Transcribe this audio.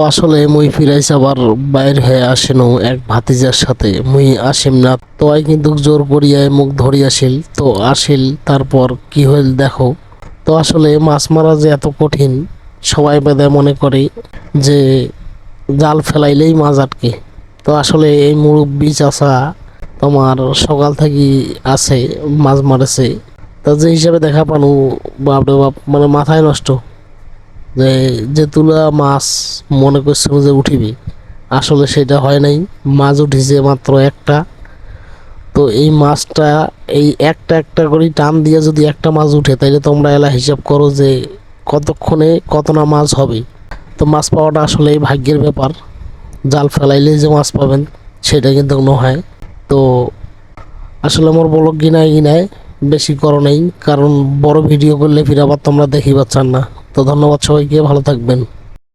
আসলে মুই ফিরাইছে আবার বাইর হয়ে আসেনও এক ভাতিজার সাথে মুই আসিম না তো আই কিন্তু জোর করিয়ায় মুখ ধরিয়াছিল তো আসিল তারপর কি হইল দেখো। তো আসলে মাছ মারা যে এত কঠিন সবাই বেদে মনে করে যে জাল ফেলাইলেই মাছ আটকে। তো আসলে এই মুরব্বি চাষা তোমার সকাল থেকে আছে মাছ মারেছে। তো যে হিসাবে দেখা পানু বাপরে বাপ মানে মাথায় নষ্ট যে যে তুলা মাছ মনে করছিল যে উঠিবে আসলে সেটা হয় নাই। মাছ উঠিছে মাত্র একটা। তো এই মাছটা এই একটা একটা করে টান দিয়ে যদি একটা মাছ উঠে তাইলে তোমরা এলা হিসাব করো যে কতক্ষণে কত না মাছ হবে। তো মাছ পাওয়াটা আসলে ভাগ্যের ব্যাপার। জাল ফেলাইলে যে মাছ পাবেন সেটা কিন্তু নয়। তো আসলে আমার বলক গিনায় গিনায় বেশি করো নাই, কারণ বড় ভিডিও করলে ফির আবার তোমরা দেখিবার চান না। তো ধন্যবাদ সবাইকে, ভালো থাকবেন।